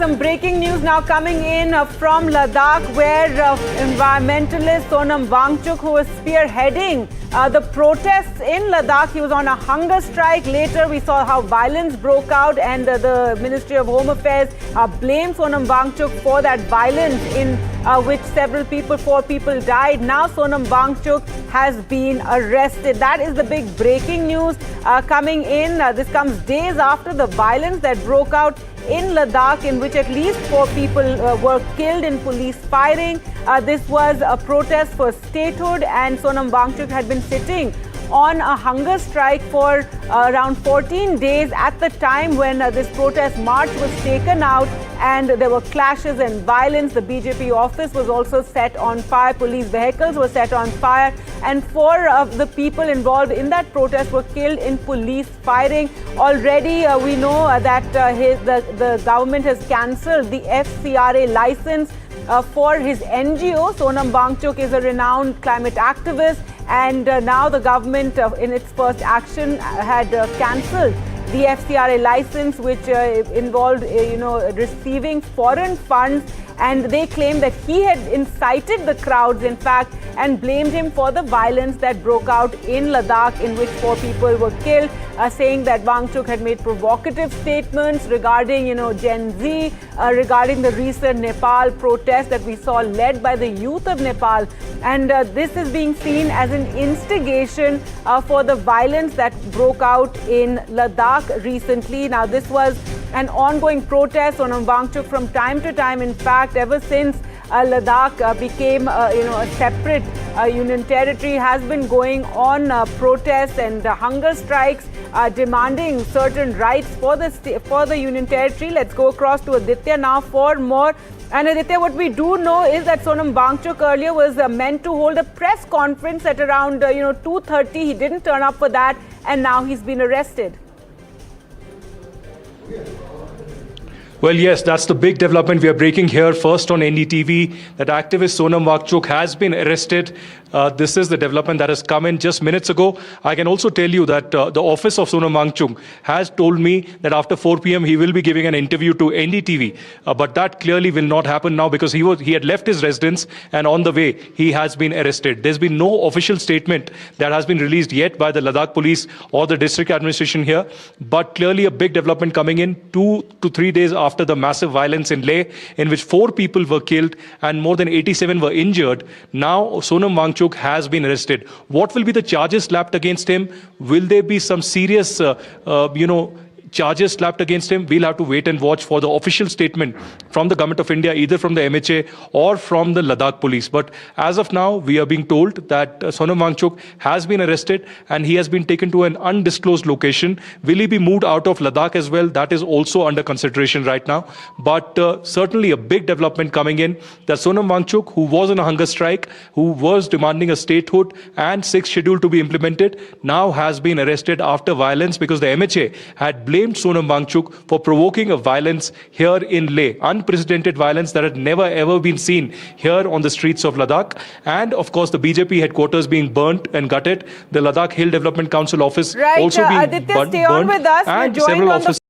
some breaking news now coming in from Ladakh, where environmentalist Sonam Wangchuk, who was spearheading the protests in Ladakh, he was on a hunger strike. Later, we saw how violence broke out, and the Ministry of Home Affairs blamed Sonam Wangchuk for that violence, in which four people died. Now Sonam Wangchuk has been arrested. That is the big breaking news coming in. This comes days after the violence that broke out in Ladakh, in which at least 4 people were killed in police firing. This was a protest for statehood, and Sonam Wangchuk had been sitting on a hunger strike for around 14 days at the time when this protest march was taken out, and there were clashes and violence. The BJP office was also set on fire. Police vehicles were set on fire, and 4 of the people involved in that protest were killed in police firing. Already we know that the government has cancelled the FCRA license for his NGO. Sonam Wangchuk is a renowned climate activist, and now the government in its first action had cancelled the FCRA license, which involved receiving foreign funds, and they claim that he had incited the crowds, in fact, and blamed him for the violence that broke out in Ladakh, in which 4 people were killed, saying that Wangchuk had made provocative statements regarding Gen Z, regarding the recent Nepal protest that we saw led by the youth of Nepal. And this is being seen as an instigation for the violence that broke out in Ladakh recently. Now, this was an ongoing protest. Sonam Wangchuk, from time to time, in fact, ever since Ladakh became a separate union territory, has been going on protests and hunger strikes demanding certain rights for the union territory. Let's go across to Aditya now for more. And Aditya, what we do know is that Sonam Wangchuk earlier was meant to hold a press conference at around 2:30. He didn't turn up for that, and now he's been arrested. Well, yes, that's the big development we are breaking here. First on NDTV, that activist Sonam Wangchuk has been arrested. This is the development that has come in just minutes ago. I can also tell you that the office of Sonam Wangchuk has told me that after 4 p.m. he will be giving an interview to NDTV. But that clearly will not happen now, because he had left his residence, and on the way he has been arrested. There's been no official statement that has been released yet by the Ladakh police or the district administration here. But clearly a big development coming in 2 to 3 days after the massive violence in Leh, in which 4 people were killed and more than 87 were injured. Now Sonam Wangchuk has been arrested. What will be the charges slapped against him? Will there be some serious charges slapped against him? We'll have to wait and watch for the official statement from the government of India, either from the MHA or from the Ladakh police. But as of now, we are being told that Sonam Wangchuk has been arrested and he has been taken to an undisclosed location. Will he be moved out of Ladakh as well? That is also under consideration right now. But certainly a big development coming in, that Sonam Wangchuk, who was on a hunger strike, who was demanding a statehood and 6th schedule to be implemented, now has been arrested after violence, because the MHA had blamed Sonam Wangchuk for provoking a violence here in Leh. Unprecedented violence that had never ever been seen here on the streets of Ladakh. And of course the BJP headquarters being burnt and gutted, the Ladakh Hill Development Council office also being Aditya, stay on with us. and several offices.